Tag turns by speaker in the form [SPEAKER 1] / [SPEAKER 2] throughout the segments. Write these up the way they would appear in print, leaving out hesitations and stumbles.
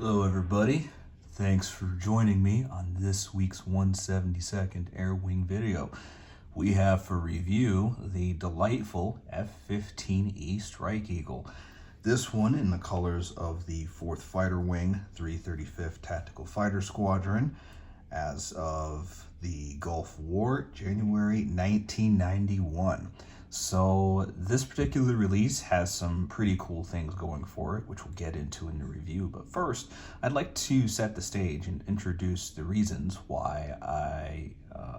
[SPEAKER 1] Hello everybody, thanks for joining me on this week's 172nd Air Wing video. We have for review the delightful F-15E Strike Eagle. This one in the colors of the 4th Fighter Wing, 335th Tactical Fighter Squadron, as of the Gulf War, January 1991. So this particular release has some pretty cool things going for it, which we'll get into in the review. But first, I'd like to set the stage and introduce the reasons why I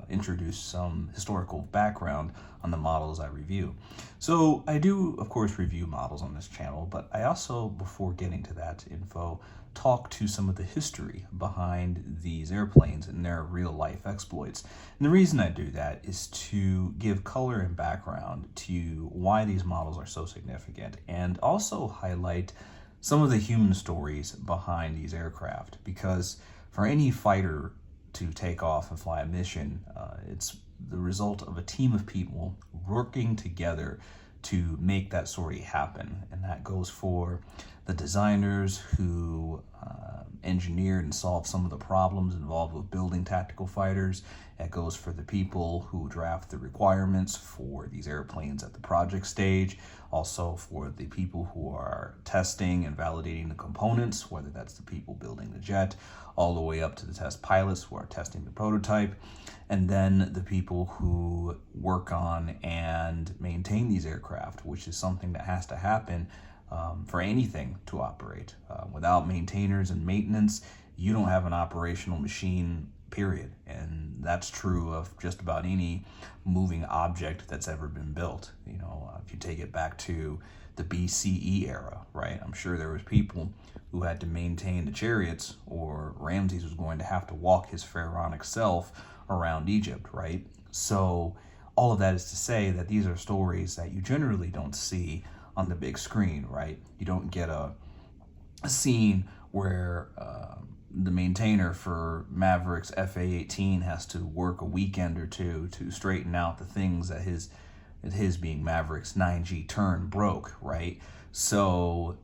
[SPEAKER 1] introduce some historical background on the models I review. So I do, of course, review models on this channel, but I also, before getting to that info, talk to some of the history behind these airplanes and their real-life exploits. And the reason I do that is to give color and background to why these models are so significant, and also highlight some of the human stories behind these aircraft. Because for any fighter to take off and fly a mission, it's the result of a team of people working together to make that story happen. And that goes for the designers who engineered and solved some of the problems involved with building tactical fighters. It goes for the people who draft the requirements for these airplanes at the project stage. Also for the people who are testing and validating the components, whether that's the people building the jet, all the way up to the test pilots who are testing the prototype. And then the people who work on and maintain these aircraft, which is something that has to happen for anything to operate. Without maintainers and maintenance, you don't have an operational machine, period. And that's true of just about any moving object that's ever been built. You know, if you take it back to the BCE era, right? I'm sure there was people who had to maintain the chariots, or Ramses was going to have to walk his pharaonic self around Egypt, right? So all of that is to say that these are stories that you generally don't see on the big screen, right? You don't get a scene where the maintainer for Maverick's FA-18 has to work a weekend or two to straighten out the things that his being Maverick's 9G turn broke, right? So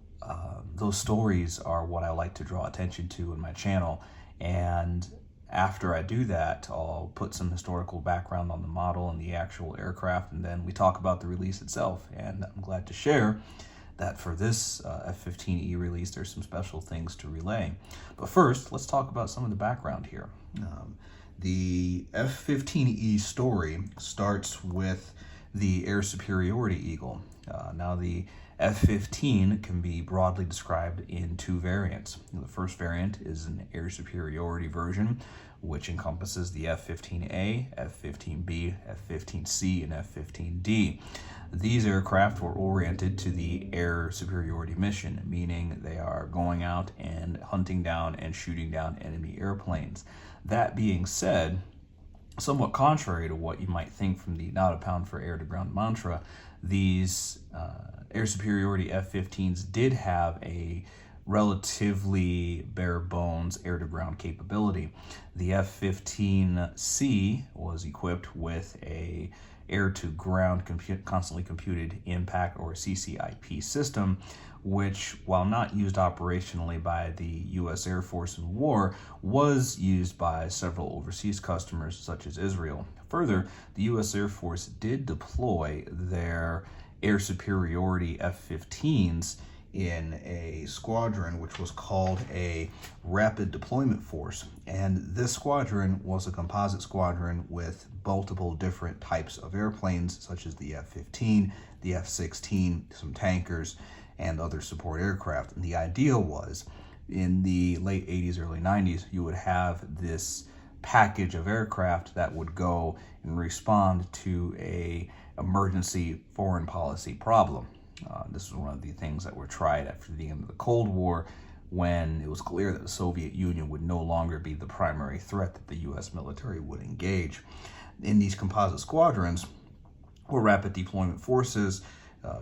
[SPEAKER 1] those stories are what I like to draw attention to in my channel. And after I do that, I'll put some historical background on the model and the actual aircraft, and then we talk about the release itself. And I'm glad to share that for this F-15E release, there's some special things to relay. But first, let's talk about some of the background here. The F-15E story starts with the air superiority eagle. Now the F-15 can be broadly described in two variants. The first variant is an air superiority version, which encompasses the F-15A, F-15B, F-15C, and F-15D. These aircraft were oriented to the air superiority mission, meaning they are going out and hunting down and shooting down enemy airplanes. That being said, somewhat contrary to what you might think from the not a pound for air-to-ground mantra, these air superiority F-15s did have a relatively bare bones air-to-ground capability. The F-15C was equipped with a air-to-ground constantly computed impact, or CCIP system, which, while not used operationally by the U.S. Air Force in war, was used by several overseas customers such as Israel. Further, the U.S. Air Force did deploy their air superiority F-15s in a squadron which was called a rapid deployment force. And this squadron was a composite squadron with multiple different types of airplanes, such as the F-15, the F-16, some tankers, and other support aircraft. And the idea was, in the late 80s, early 90s, you would have this package of aircraft that would go and respond to a emergency foreign policy problem. This is one of the things that were tried after the end of the Cold War, when it was clear that the Soviet Union would no longer be the primary threat that the U.S. military would engage. In these composite squadrons, or rapid deployment forces,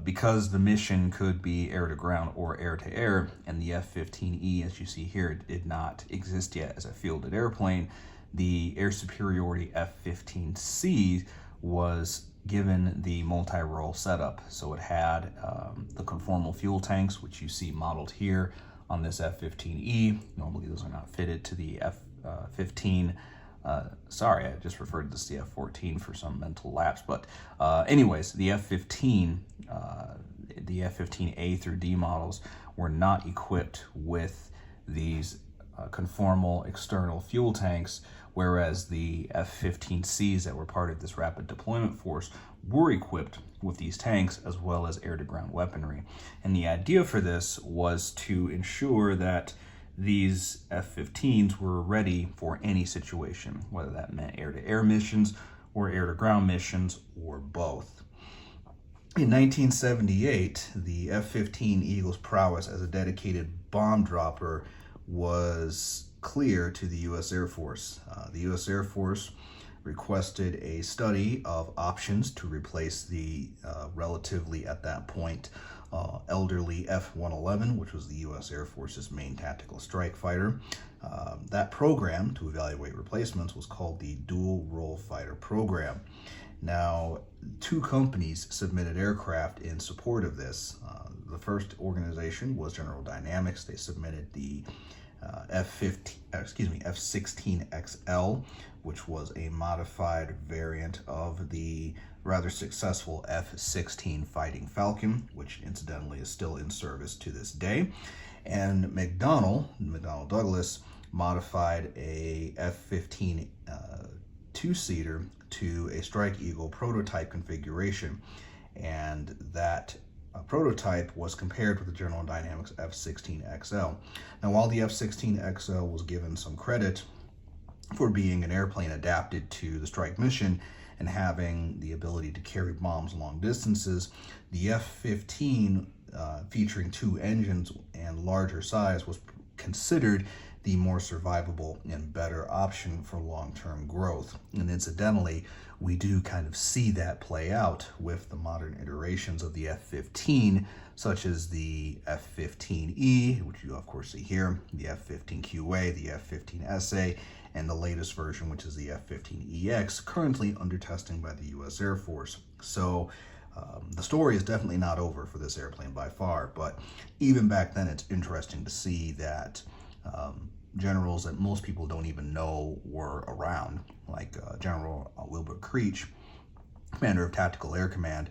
[SPEAKER 1] because the mission could be air-to-ground or air-to-air, and the F-15E, as you see here, did not exist yet as a fielded airplane, the air superiority F-15C was given the multi-role setup. So it had the conformal fuel tanks, which you see modeled here on this F-15E. Normally those are not fitted to the F-15. Sorry, I just referred to this as the F-14 for some mental lapse. But anyways, the F-15, the F-15A through D models were not equipped with these conformal external fuel tanks, whereas the F-15Cs that were part of this rapid deployment force were equipped with these tanks as well as air-to-ground weaponry. And the idea for this was to ensure that these F-15s were ready for any situation, whether that meant air-to-air missions or air-to-ground missions or both. In 1978, the F-15 Eagle's prowess as a dedicated bomb dropper was clear to the U.S. Air Force. The U.S. Air Force requested a study of options to replace the relatively, at that point, elderly F-111, which was the U.S. Air Force's main tactical strike fighter. That program to evaluate replacements was called the Dual Role Fighter Program. Now, two companies submitted aircraft in support of this. The first organization was General Dynamics. They submitted the F-16XL, which was a modified variant of the rather successful F-16 Fighting Falcon, which incidentally is still in service to this day. And McDonnell Douglas modified a F-15 two-seater to a Strike Eagle prototype configuration, and that prototype was compared with the General Dynamics F-16XL. Now, while the F-16XL was given some credit for being an airplane adapted to the strike mission and having the ability to carry bombs long distances, the F-15, featuring two engines and larger size, was considered the more survivable and better option for long-term growth. And incidentally, we do kind of see that play out with the modern iterations of the F-15, such as the F-15E, which you of course see here, the F-15QA, the F-15SA, and the latest version, which is the F-15EX, currently under testing by the U.S. Air Force. So the story is definitely not over for this airplane by far, but even back then it's interesting to see that generals that most people don't even know were around, like General Wilbur Creech, commander of Tactical Air Command.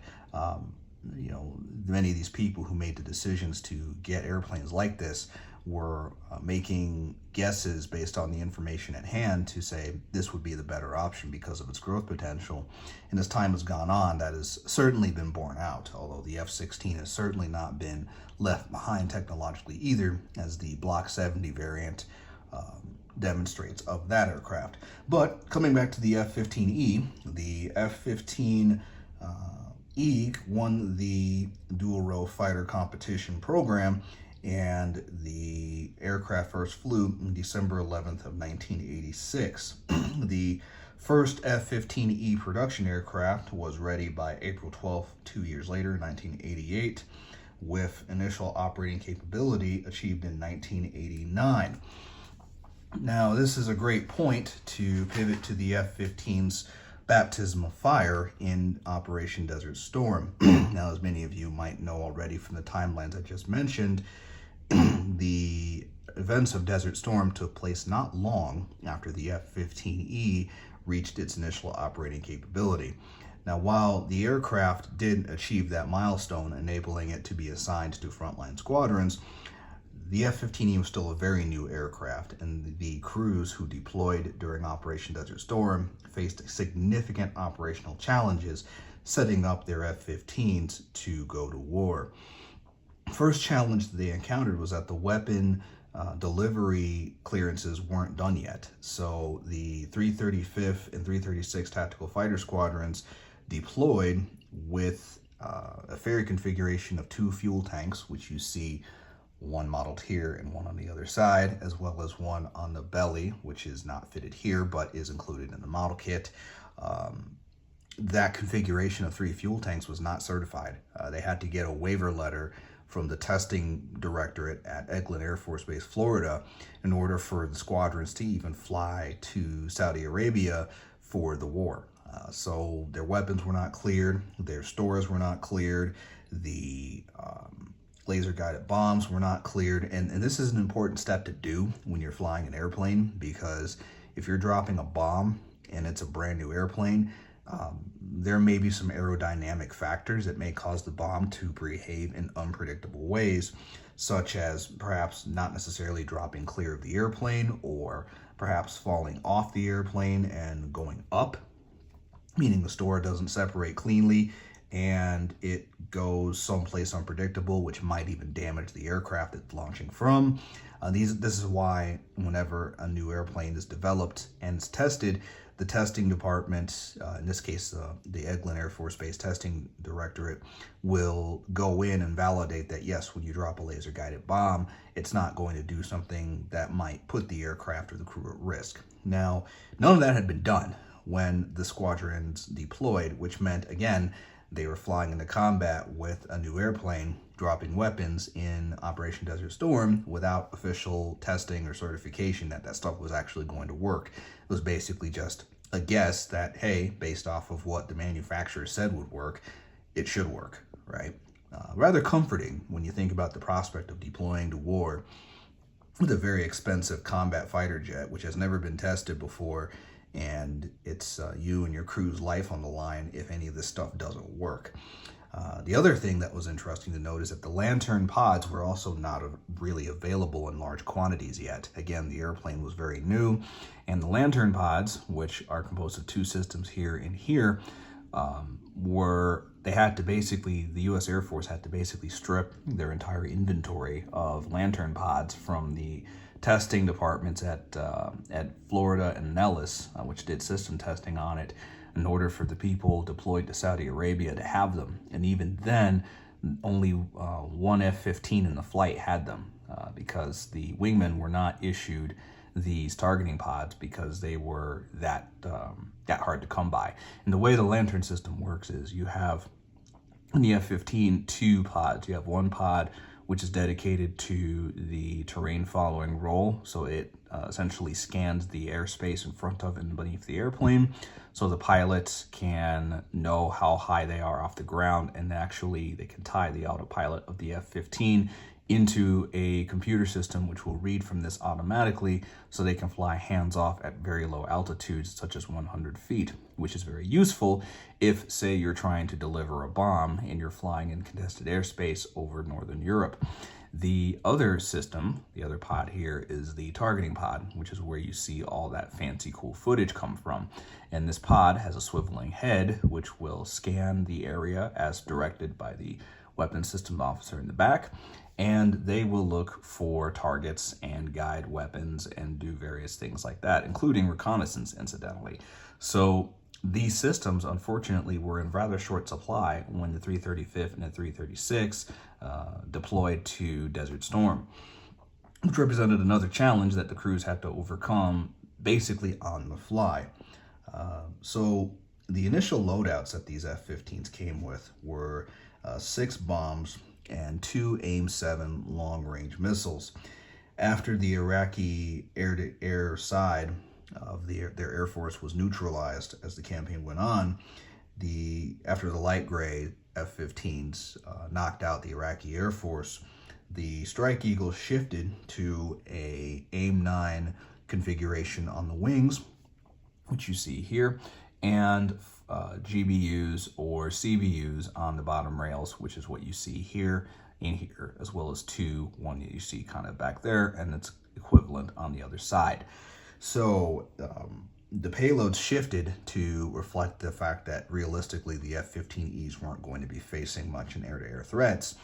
[SPEAKER 1] Many of these people who made the decisions to get airplanes like this were making guesses based on the information at hand to say this would be the better option because of its growth potential. And as time has gone on, that has certainly been borne out, although the F-16 has certainly not been left behind technologically either, as the Block 70 variant demonstrates of that aircraft. But coming back to the F-15E, the F-15E won the dual row fighter competition program, and the aircraft first flew on December 11th of 1986. The first F-15E production aircraft was ready by April 12th, 2 years later, 1988, with initial operating capability achieved in 1989. Now, this is a great point to pivot to the F-15's baptism of fire in Operation Desert Storm. Now, as many of you might know already from the timelines I just mentioned, the events of Desert Storm took place not long after the F-15E reached its initial operating capability. Now, while the aircraft did achieve that milestone, enabling it to be assigned to frontline squadrons, the F-15E was still a very new aircraft, and the crews who deployed during Operation Desert Storm faced significant operational challenges setting up their F-15s to go to war. First challenge that they encountered was that the weapon delivery clearances weren't done yet. So the 335th and 336th Tactical Fighter Squadrons deployed with a ferry configuration of two fuel tanks, which you see one modeled here and one on the other side, as well as one on the belly, which is not fitted here, but is included in the model kit. That configuration of three fuel tanks was not certified. They had to get a waiver letter from the testing directorate at Eglin Air Force Base, Florida, in order for the squadrons to even fly to Saudi Arabia for the war. So their weapons were not cleared, their stores were not cleared, the laser-guided bombs were not cleared. And this is an important step to do when you're flying an airplane, because if you're dropping a bomb and it's a brand new airplane, there may be some aerodynamic factors that may cause the bomb to behave in unpredictable ways, such as perhaps not necessarily dropping clear of the airplane, or perhaps falling off the airplane and going up, meaning the store doesn't separate cleanly and it goes someplace unpredictable, which might even damage the aircraft it's launching from. This is why whenever a new airplane is developed and it's tested, the testing department, in this case, the Eglin Air Force Base Testing Directorate, will go in and validate that, yes, when you drop a laser-guided bomb, it's not going to do something that might put the aircraft or the crew at risk. Now, none of that had been done when the squadrons deployed, which meant, again, they were flying into combat with a new airplane, dropping weapons in Operation Desert Storm without official testing or certification that that stuff was actually going to work. It was basically just a guess that, hey, based off of what the manufacturer said would work, it should work, right? Rather comforting when you think about the prospect of deploying to war with a very expensive combat fighter jet, which has never been tested before, and it's you and your crew's life on the line if any of this stuff doesn't work. The other thing that was interesting to note is that the Lantern pods were also not really available in large quantities yet. Again, the airplane was very new, and the Lantern pods, which are composed of two systems here and here, the U.S. Air Force had to basically strip their entire inventory of Lantern pods from the testing departments at Florida and Nellis, which did system testing on it, in order for the people deployed to Saudi Arabia to have them. And even then, only one F-15 in the flight had them, because the wingmen were not issued these targeting pods because they were that hard to come by. And the way the Lantern system works is you have in the F-15 two pods. You have one pod which is dedicated to the terrain following role, so it essentially scans the airspace in front of and beneath the airplane, so the pilots can know how high they are off the ground, and actually they can tie the autopilot of the F-15 into a computer system which will read from this automatically, so they can fly hands-off at very low altitudes such as 100 feet, which is very useful if, say, you're trying to deliver a bomb and you're flying in contested airspace over Northern Europe. The other system, the other pod here, is the targeting pod, which is where you see all that fancy cool footage come from. And this pod has a swiveling head which will scan the area as directed by the weapons systems officer in the back, and they will look for targets and guide weapons and do various things like that, including reconnaissance, incidentally. So these systems, unfortunately, were in rather short supply when the 335th and the 336 deployed to Desert Storm, which represented another challenge that the crews had to overcome basically on the fly. So the initial loadouts that these F-15s came with were 6 bombs and 2 AIM-7 long-range missiles. After the Iraqi air-to-air side of their Air Force was neutralized as the campaign went on, after the light gray F-15s knocked out the Iraqi Air Force, the Strike Eagle shifted to a AIM-9 configuration on the wings, which you see here, and GBUs or CBUs on the bottom rails, which is what you see here and here, as well as one that you see kind of back there, and it's equivalent on the other side. So the payloads shifted to reflect the fact that realistically the F-15Es weren't going to be facing much in air-to-air threats.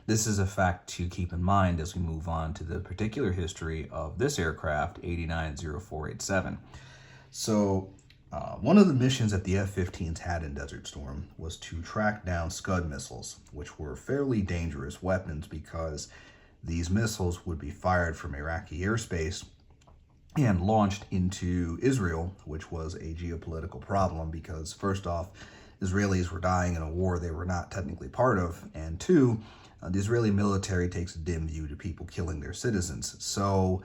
[SPEAKER 1] This is a fact to keep in mind as we move on to the particular history of this aircraft, 890487. So one of the missions that the F-15s had in Desert Storm was to track down Scud missiles, which were fairly dangerous weapons because these missiles would be fired from Iraqi airspace and launched into Israel, which was a geopolitical problem because, first off, Israelis were dying in a war they were not technically part of, and two, the Israeli military takes a dim view to people killing their citizens. So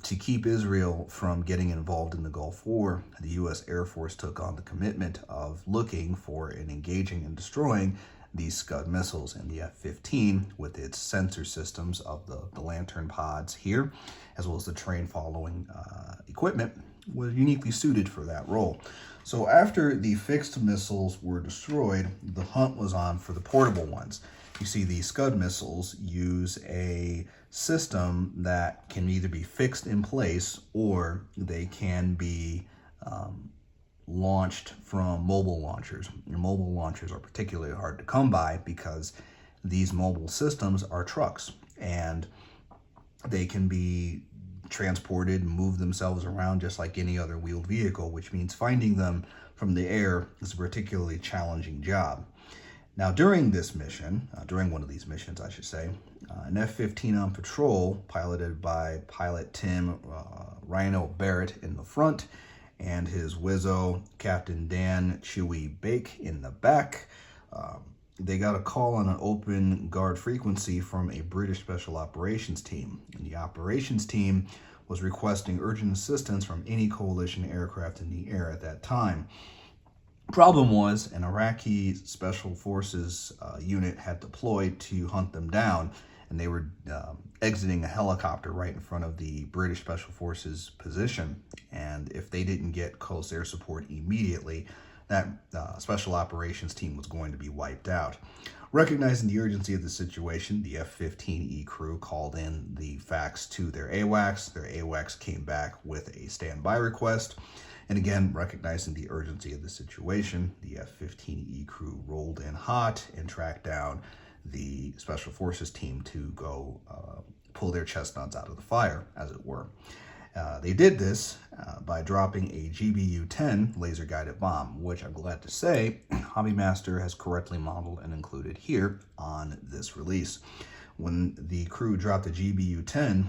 [SPEAKER 1] to keep Israel from getting involved in the Gulf War, the U.S. Air Force took on the commitment of looking for and engaging and destroying these Scud missiles. And the F-15, with its sensor systems of the lantern pods here, as well as the terrain following equipment, was uniquely suited for that role. So after the fixed missiles were destroyed, the hunt was on for the portable ones. You see, these Scud missiles use a system that can either be fixed in place or they can be launched from mobile launchers. Your mobile launchers are particularly hard to come by because these mobile systems are trucks and they can be transported and move themselves around just like any other wheeled vehicle, which means finding them from the air is a particularly challenging job. Now, during this mission, during one of these missions, I should say, an F-15 on patrol, piloted by pilot Tim Rhino Barrett in the front, and his Wizzo, Captain Dan Chewy Bake in the back, they got a call on an open guard frequency from a British Special Operations team. And the operations team was requesting urgent assistance from any coalition aircraft in the air at that time. Problem was, an Iraqi Special Forces unit had deployed to hunt them down, and they were exiting a helicopter right in front of the British Special Forces position. And if they didn't get close air support immediately, that Special Operations team was going to be wiped out. Recognizing the urgency of the situation, the F-15E crew called in the facts to their AWACS. Their AWACS came back with a standby request. And again, recognizing the urgency of the situation, the F-15E crew rolled in hot and tracked down the Special Forces team to go pull their chestnuts out of the fire, as it were. They did this by dropping a GBU-10 laser-guided bomb, which I'm glad to say HobbyMaster has correctly modeled and included here on this release. When the crew dropped the GBU-10,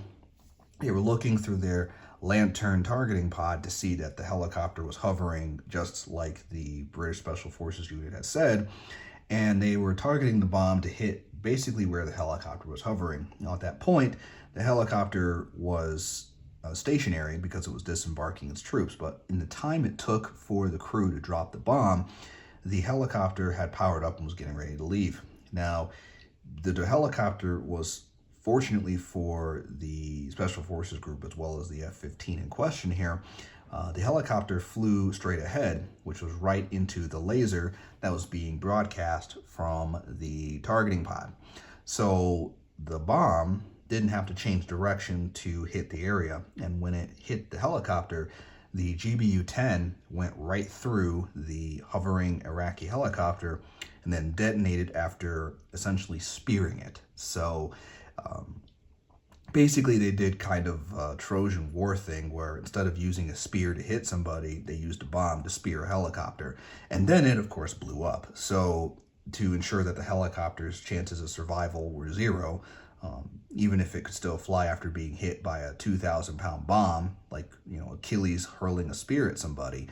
[SPEAKER 1] they were looking through their lantern targeting pod to see that the helicopter was hovering just like the British Special Forces unit had said, and they were targeting the bomb to hit basically where the helicopter was hovering. Now, at that point, the helicopter was stationary because it was disembarking its troops, but in the time it took for the crew to drop the bomb, the helicopter had powered up and was getting ready to leave. Now, the helicopter was, fortunately for the Special Forces group as well as the F-15 in question here, the helicopter flew straight ahead, which was right into the laser that was being broadcast from the targeting pod. So the bomb didn't have to change direction to hit the area, and when it hit the helicopter, the GBU-10 went right through the hovering Iraqi helicopter and then detonated after essentially spearing it. So basically they did kind of a Trojan War thing where instead of using a spear to hit somebody, they used a bomb to spear a helicopter. And then it, of course, blew up. So to ensure that the helicopter's chances of survival were zero, even if it could still fly after being hit by a 2,000-pound bomb, like, Achilles hurling a spear at somebody,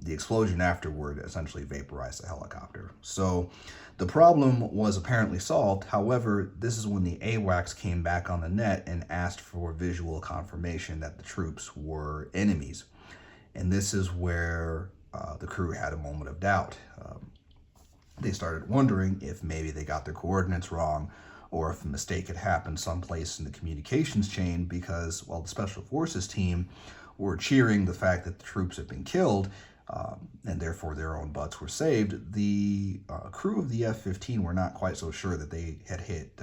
[SPEAKER 1] the explosion afterward essentially vaporized the helicopter. So the problem was apparently solved. However, this is when the AWACS came back on the net and asked for visual confirmation that the troops were enemies. And this is where the crew had a moment of doubt. They started wondering if maybe they got their coordinates wrong, or if a mistake had happened someplace in the communications chain, because while the Special Forces team were cheering the fact that the troops had been killed, and therefore their own butts were saved, the crew of the F-15 were not quite so sure that they had hit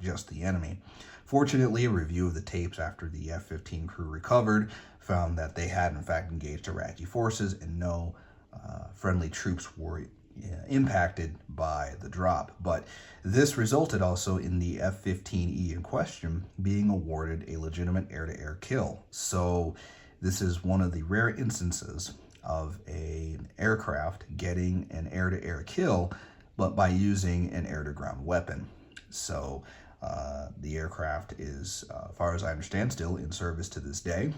[SPEAKER 1] just the enemy. Fortunately, a review of the tapes after the F-15 crew recovered found that they had in fact engaged Iraqi forces, and no friendly troops were impacted by the drop. But this resulted also in the F-15E in question being awarded a legitimate air-to-air kill. So this is one of the rare instances of an aircraft getting an air-to-air kill, but by using an air-to-ground weapon. So the aircraft is, as far as I understand, still in service to this day.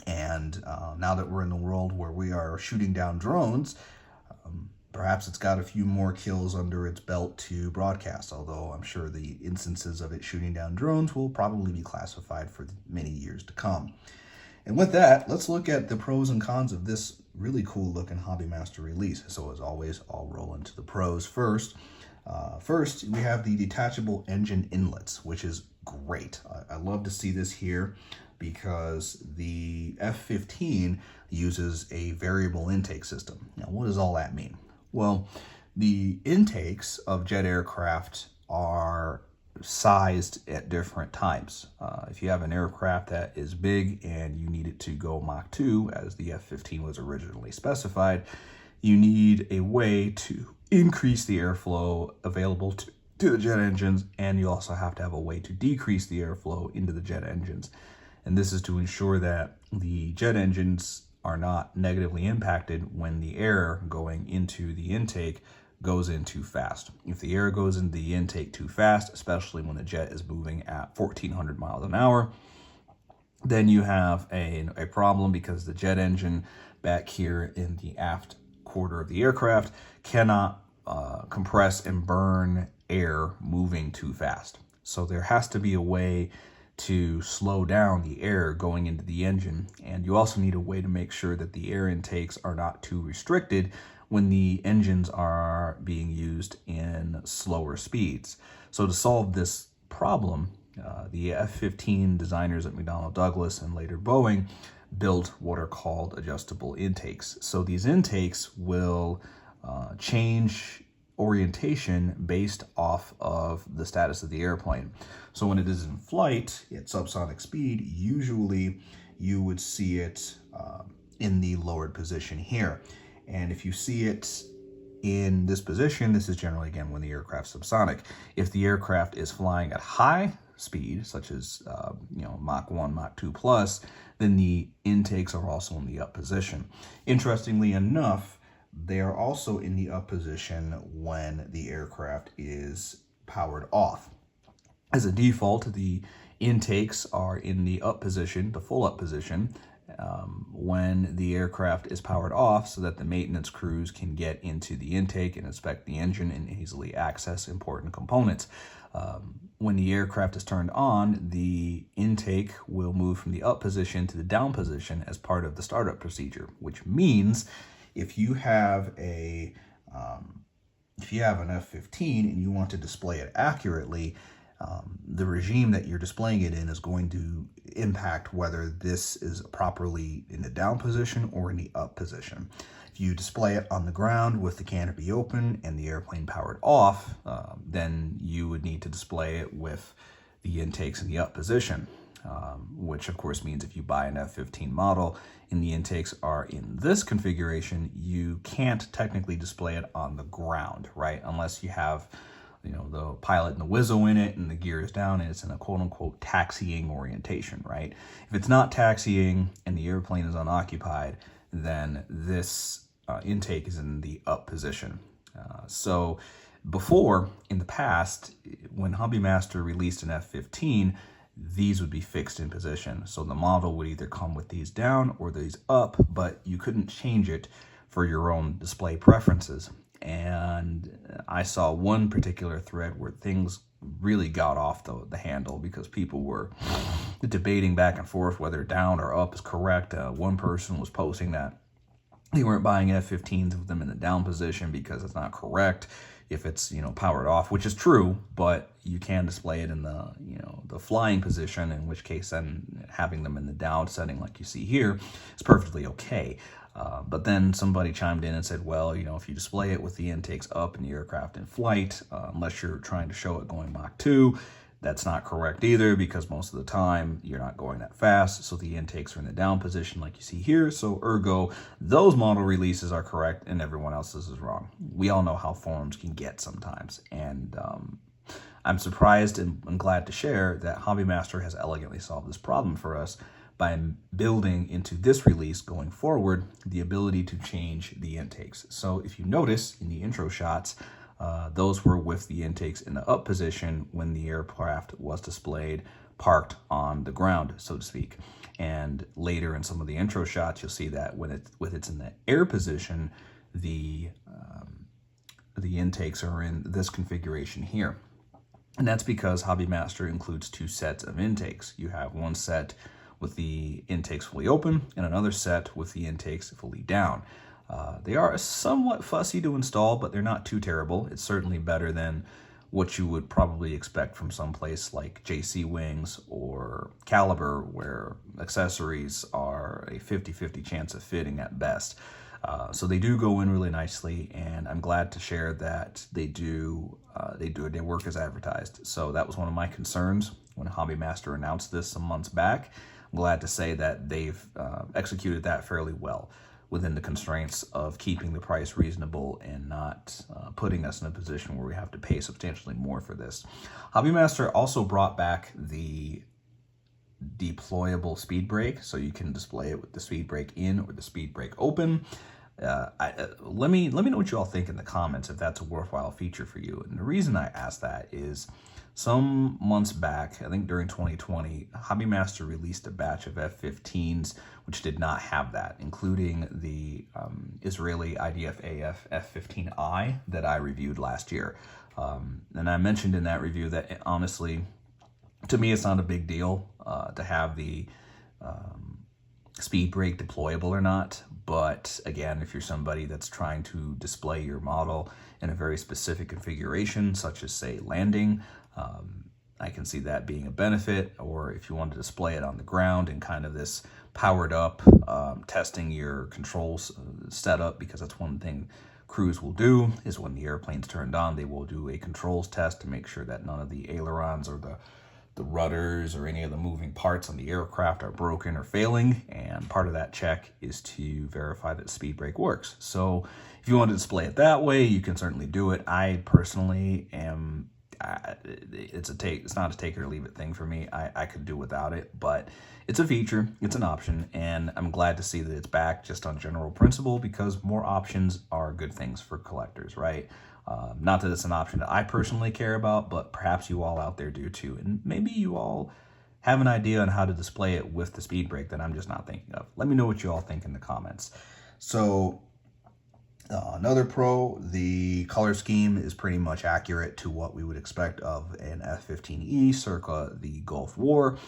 [SPEAKER 1] And now that we're in the world where we are shooting down drones, perhaps it's got a few more kills under its belt to broadcast, although I'm sure the instances of it shooting down drones will probably be classified for many years to come. And with that, let's look at the pros and cons of this really cool looking HobbyMaster release. So as always, I'll roll into the pros first. First, we have the detachable engine inlets, which is great. I love to see this here because the F-15 uses a variable intake system. Now, what does all that mean? Well, the intakes of jet aircraft are sized at different times. If you have an aircraft that is big and you need it to go Mach 2, as the F-15 was originally specified, you need a way to increase the airflow available to the jet engines, and you also have to have a way to decrease the airflow into the jet engines. And this is to ensure that the jet engines are not negatively impacted when the air going into the intake goes in too fast. If the air goes into the intake too fast, especially when the jet is moving at 1,400 miles an hour, then you have a problem, because the jet engine back here in the aft quarter of the aircraft cannot compress and burn air moving too fast. So there has to be a way to slow down the air going into the engine, and you also need a way to make sure that the air intakes are not too restricted when the engines are being used in slower speeds. So to solve this problem, the F-15 designers at McDonnell Douglas and later Boeing built what are called adjustable intakes. So these intakes will change orientation based off of the status of the airplane. So when it is in flight at subsonic speed, usually you would see it in the lowered position here. And if you see it in this position, this is generally, again, when the aircraft's subsonic. If the aircraft is flying at high speed, such as Mach 1, Mach 2 plus, then the intakes are also in the up position. Interestingly enough, they are also in the up position when the aircraft is powered off. As a default, the intakes are in the up position, the full up position, when the aircraft is powered off, so that the maintenance crews can get into the intake and inspect the engine and easily access important components. When the aircraft is turned on, the intake will move from the up position to the down position as part of the startup procedure, which means if you have an F-15 and you want to display it accurately, the regime that you're displaying it in is going to impact whether this is properly in the down position or in the up position. If you display it on the ground with the canopy open and the airplane powered off, then you would need to display it with the intakes in the up position, which of course means if you buy an F-15 model and the intakes are in this configuration, you can't technically display it on the ground, right? Unless you have the pilot and the wizzo in it and the gear is down and it's in a quote-unquote taxiing orientation, right? If it's not taxiing and the airplane is unoccupied, then this intake is in the up position. So before, in the past, when HobbyMaster released an F-15, these would be fixed in position. So the model would either come with these down or these up, but you couldn't change it for your own display preferences. And I saw one particular thread where things really got off the handle because people were debating back and forth whether down or up is correct. One person was posting that they weren't buying F-15s with them in the down position because it's not correct if it's powered off, which is true, but you can display it in the the flying position, in which case then having them in the down setting like you see here is perfectly okay. But then somebody chimed in and said, well, if you display it with the intakes up and the aircraft in flight, unless you're trying to show it going Mach 2, that's not correct either, because most of the time you're not going that fast. So the intakes are in the down position like you see here. So ergo, those model releases are correct and everyone else's is wrong. We all know how forums can get sometimes. And I'm surprised and glad to share that HobbyMaster has elegantly solved this problem for us by building into this release going forward the ability to change the intakes. So if you notice in the intro shots, those were with the intakes in the up position when the aircraft was displayed parked on the ground, so to speak. And later in some of the intro shots, you'll see that when it's in the air position, the intakes are in this configuration here. And that's because HobbyMaster includes two sets of intakes. You have one set with the intakes fully open and another set with the intakes fully down. They are somewhat fussy to install, but they're not too terrible. It's certainly better than what you would probably expect from some place like JC Wings or Caliber, where accessories are a 50-50 chance of fitting at best. So they do go in really nicely, and I'm glad to share that they work as advertised. So that was one of my concerns when HobbyMaster announced this some months back. I'm glad to say that they've executed that fairly well within the constraints of keeping the price reasonable and not putting us in a position where we have to pay substantially more for this. HobbyMaster also brought back the deployable speed brake, so you can display it with the speed brake in or the speed brake open. Let me know what you all think in the comments if that's a worthwhile feature for you. And the reason I ask that is some months back, I think during 2020, HobbyMaster released a batch of F-15s which did not have that, including the Israeli IDF-AF F-15E that I reviewed last year. And I mentioned in that review that honestly, to me, it's not a big deal to have the speed brake deployable or not. But again, if you're somebody that's trying to display your model in a very specific configuration, such as say landing, I can see that being a benefit. Or if you want to display it on the ground in kind of this powered up, testing your controls setup, because that's one thing crews will do is when the airplane's turned on, they will do a controls test to make sure that none of the ailerons or the rudders or any of the moving parts on the aircraft are broken or failing, and part of that check is to verify that speed brake works. So if you want to display it that way, you can certainly do it. I personally am, it's not a take it or leave it thing for me. I could do without it, but it's a feature, it's an option, and I'm glad to see that it's back just on general principle, because more options are good things for collectors, right? Not that it's an option that I personally care about, but perhaps you all out there do too. And maybe you all have an idea on how to display it with the speed brake that I'm just not thinking of. Let me know what you all think in the comments. So another pro, the color scheme is pretty much accurate to what we would expect of an F-15E circa the Gulf War.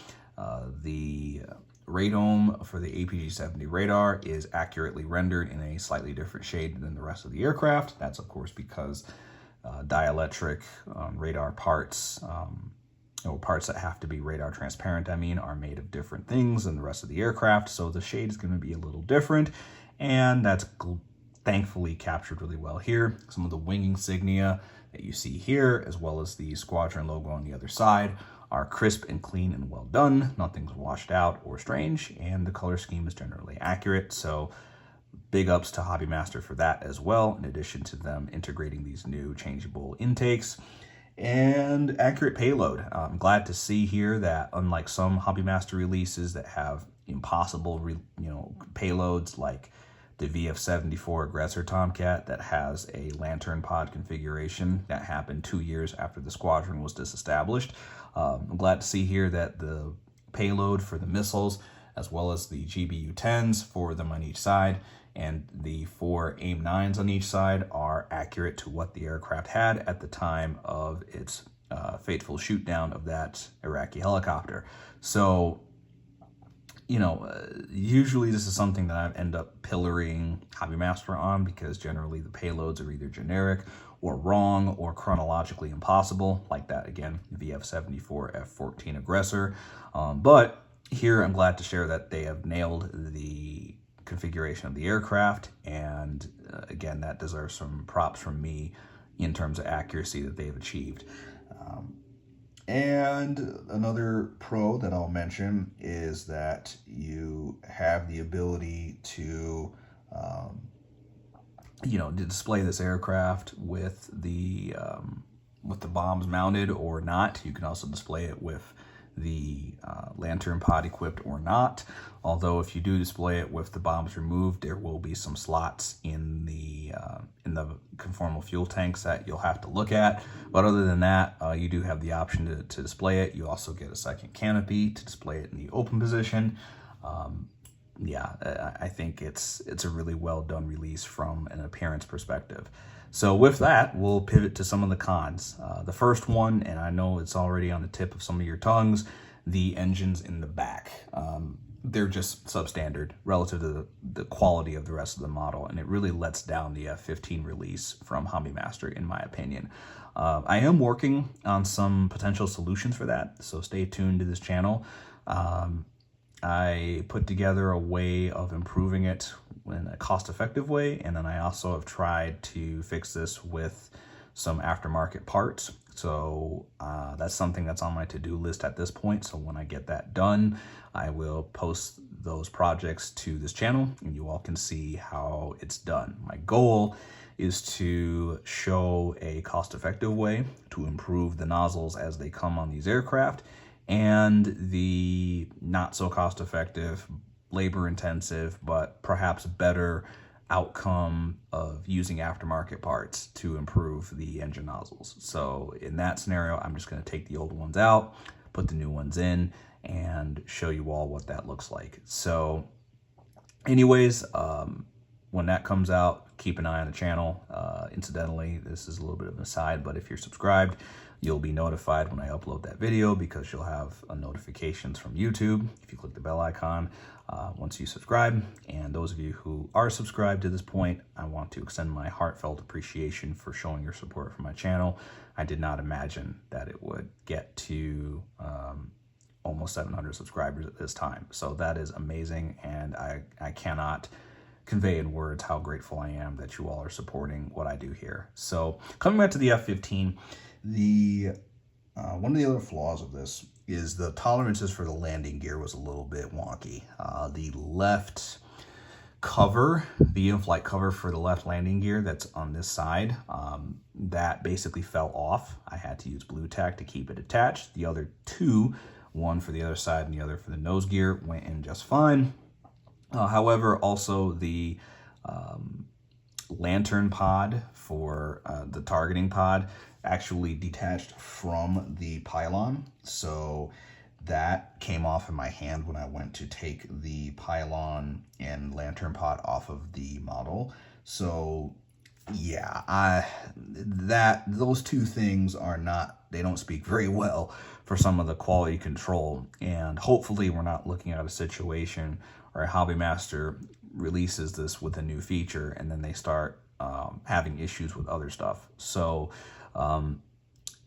[SPEAKER 1] The radome for the APG-70 radar is accurately rendered in a slightly different shade than the rest of the aircraft. That's of course because dielectric radar parts, or parts that have to be radar transparent, are made of different things than the rest of the aircraft. So the shade is going to be a little different, and that's thankfully captured really well here. Some of the wing insignia that you see here, as well as the squadron logo on the other side, are crisp and clean and well done. Nothing's washed out or strange, and the color scheme is generally accurate. So big ups to HobbyMaster for that as well, in addition to them integrating these new changeable intakes and accurate payload. I'm glad to see here that unlike some HobbyMaster releases that have impossible payloads like the VF-74 Aggressor Tomcat that has a lantern pod configuration that happened 2 years after the squadron was disestablished. I'm glad to see here that the payload for the missiles, as well as the GBU-10s, 4 of them on each side, and the 4 AIM-9s on each side are accurate to what the aircraft had at the time of its fateful shoot down of that Iraqi helicopter. So, usually this is something that I end up pillaring HobbyMaster on, because generally the payloads are either generic or wrong or chronologically impossible, like that, again, VF-74 F-14 Aggressor. But here I'm glad to share that they have nailed the configuration of the aircraft, and again, that deserves some props from me in terms of accuracy that they've achieved. And another pro that I'll mention is that you have the ability to display this aircraft with the bombs mounted or not. You can also display it with the lantern pod equipped or not. Although if you do display it with the bombs removed, there will be some slots in the conformal fuel tanks that you'll have to look at. But other than that, you do have the option to display it. You also get a second canopy to display it in the open position. I think it's a really well done release from an appearance perspective. So with that, we'll pivot to some of the cons. The first one, and I know it's already on the tip of some of your tongues, the engines in the back. they're just substandard relative to the quality of the rest of the model, and it really lets down the F-15 release from HobbyMaster, in my opinion. I am working on some potential solutions for that, so stay tuned to this channel. I put together a way of improving it in a cost-effective way, and then I also have tried to fix this with some aftermarket parts. So that's something that's on my to-do list at this point. So when I get that done, I will post those projects to this channel and you all can see how it's done. My goal is to show a cost-effective way to improve the nozzles as they come on these aircraft, and the not so cost-effective, labor-intensive, but perhaps better outcome of using aftermarket parts to improve the engine nozzles. So in that scenario, I'm just going to take the old ones out, put the new ones in, and show you all what that looks like. So anyways, when that comes out, keep an eye on the channel. Incidentally, this is a little bit of an aside, but if you're subscribed, you'll be notified when I upload that video, because you'll have notifications from YouTube if you click the bell icon once you subscribe. And those of you who are subscribed to this point, I want to extend my heartfelt appreciation for showing your support for my channel. I did not imagine that it would get to almost 700 subscribers at this time. So that is amazing, and I cannot convey in words how grateful I am that you all are supporting what I do here. So coming back to the F-15, one of the other flaws of this is the tolerances for the landing gear was a little bit wonky. The left cover, the in-flight cover for the left landing gear that's on this side, that basically fell off. I had to use blue tack to keep it attached. The other two, one for the other side and the other for the nose gear, went in just fine. However, also the lantern pod for the targeting pod actually detached from the pylon. So that came off in my hand when I went to take the pylon and lantern pod off of the model. So yeah, those two things are not, they don't speak very well for some of the quality control. And hopefully we're not looking at a situation where HobbyMaster releases this with a new feature and then they start having issues with other stuff. So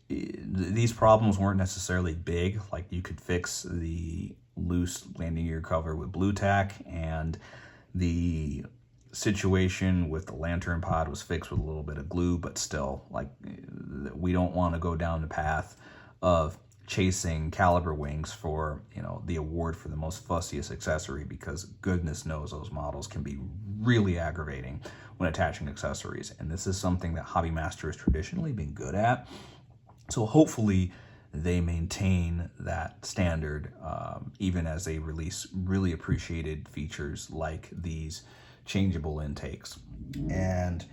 [SPEAKER 1] these problems weren't necessarily big. Like, you could fix the loose landing gear cover with blue tack, and the situation with the lantern pod was fixed with a little bit of glue, but still, like, we don't want to go down the path of chasing caliber wings for, you know, the award for the most fussiest accessory, because goodness knows those models can be really aggravating when attaching accessories. And this is something that HobbyMaster has traditionally been good at. So hopefully they maintain that standard, even as they release really appreciated features like these changeable intakes. And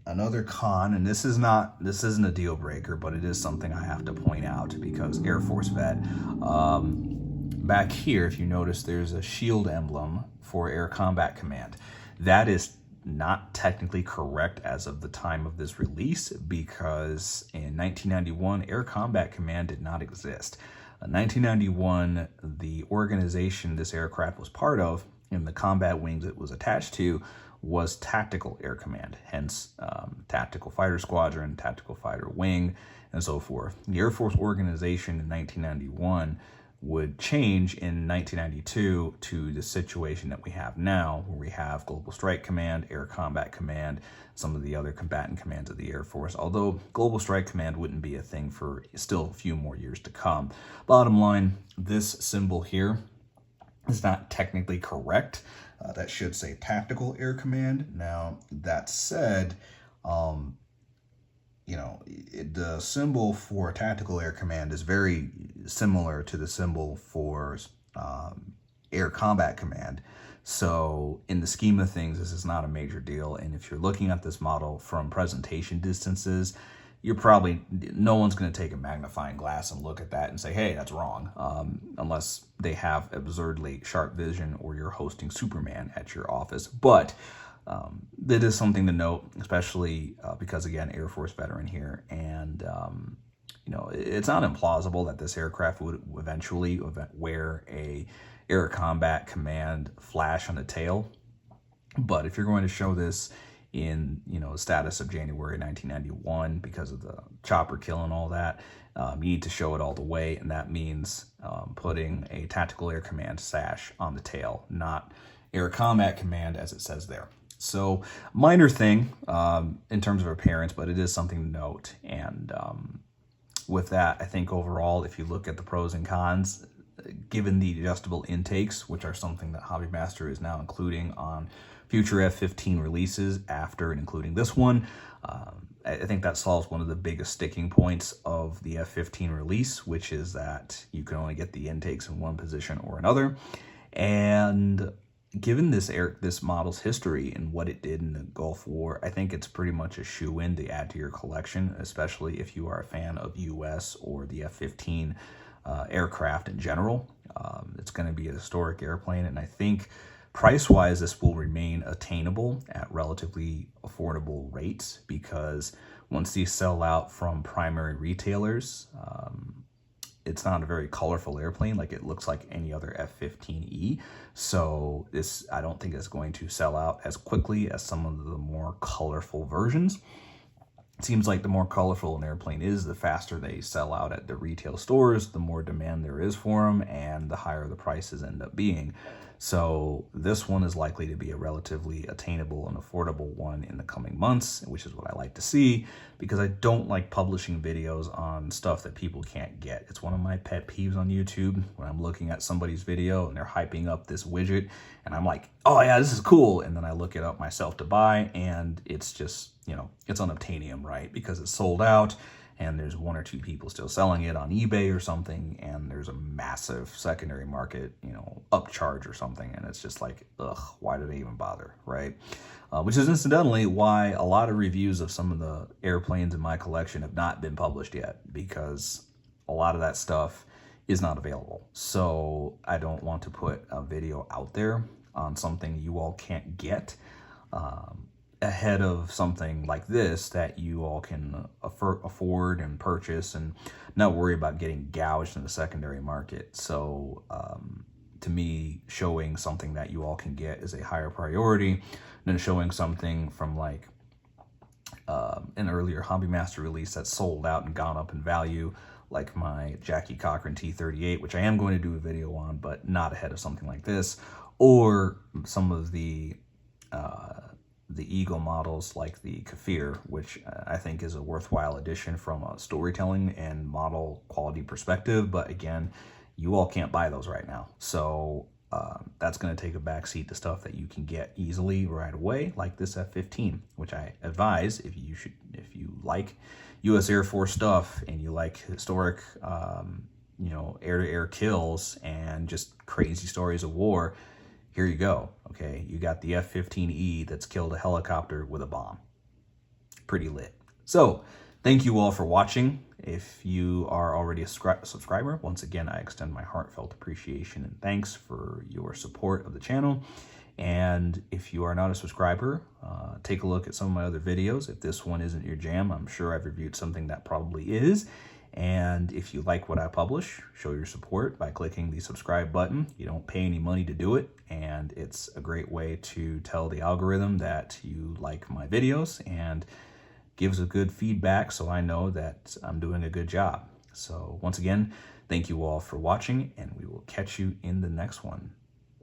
[SPEAKER 1] another con, and this isn't a deal breaker, but it is something I have to point out because Air Force vet, back here, if you notice, there's a shield emblem for Air Combat Command. That is not technically correct as of the time of this release, because in 1991, Air Combat Command did not exist. In 1991, the organization this aircraft was part of, and the combat wings it was attached to, was Tactical Air Command, hence Tactical Fighter Squadron, Tactical Fighter Wing, and so forth. The Air Force organization in 1991 would change in 1992 to the situation that we have now, where we have Global Strike Command, Air Combat Command, some of the other combatant commands of the Air Force, although Global Strike Command wouldn't be a thing for still a few more years to come. Bottom line, this symbol here is not technically correct. That should say Tactical Air Command. Now, that said, you know, the symbol for Tactical Air Command is very similar to the symbol for Air Combat Command. So in the scheme of things, this is not a major deal. And if you're looking at this model from presentation distances, you're probably, no one's going to take a magnifying glass and look at that and say, hey, that's wrong, unless they have absurdly sharp vision or you're hosting Superman at your office. But that is something to note, especially because, again, Air Force veteran here. And, you know, it's not implausible that this aircraft would eventually wear a Air Combat Command flash on the tail. But if you're going to show this in, the status of January 1991 because of the chopper kill and all that, you need to show it all the way, and that means putting a Tactical Air Command sash on the tail, not Air Combat Command as it says there. So minor thing in terms of appearance, but it is something to note. And with that, I think overall, if you look at the pros and cons, given the adjustable intakes, which are something that HobbyMaster is now including on future F-15 releases after and including this one, I think that solves one of the biggest sticking points of the F-15 release, which is that you can only get the intakes in one position or another. And given this model's history and what it did in the Gulf War, I think it's pretty much a shoe-in to add to your collection, especially if you are a fan of US or the F-15 aircraft in general. It's going to be a historic airplane, and I think price-wise, this will remain attainable at relatively affordable rates, because once these sell out from primary retailers, it's not a very colorful airplane. Like, it looks like any other F-15E. So this, I don't think, is going to sell out as quickly as some of the more colorful versions. It seems like the more colorful an airplane is, the faster they sell out at the retail stores, the more demand there is for them, and the higher the prices end up being. So this one is likely to be a relatively attainable and affordable one in the coming months, which is what I like to see, because I don't like publishing videos on stuff that people can't get. It's one of my pet peeves on YouTube when I'm looking at somebody's video and they're hyping up this widget and I'm like, oh yeah, this is cool. And then I look it up myself to buy, and it's just, it's unobtainium, right? Because it's sold out and there's one or two people still selling it on eBay or something, and there's a massive secondary market, upcharge or something, and it's just like, ugh, why did I even bother, right? Which is incidentally why a lot of reviews of some of the airplanes in my collection have not been published yet, because a lot of that stuff is not available. So I don't want to put a video out there on something you all can't get ahead of something like this that you all can afford and purchase and not worry about getting gouged in the secondary market. So to me, showing something that you all can get is a higher priority than showing something from like an earlier HobbyMaster release that's sold out and gone up in value, like my Jackie Cochran T-38, which I am going to do a video on, but not ahead of something like this, or some of the Eagle models like the Kafir, which I think is a worthwhile addition from a storytelling and model quality perspective. But again, you all can't buy those right now. So that's going to take a backseat to stuff that you can get easily right away, like this F-15, which I advise if you like U.S. Air Force stuff and you like historic, air-to-air kills and just crazy stories of war. Here you go, okay? You got the F-15E that's killed a helicopter with a bomb. Pretty lit. So, thank you all for watching. If you are already a subscriber, once again, I extend my heartfelt appreciation and thanks for your support of the channel. And if you are not a subscriber, take a look at some of my other videos. If this one isn't your jam, I'm sure I've reviewed something that probably is. And if you like what I publish, show your support by clicking the subscribe button. You don't pay any money to do it, and it's a great way to tell the algorithm that you like my videos and gives a good feedback so I know that I'm doing a good job. So once again, thank you all for watching, and we will catch you in the next one.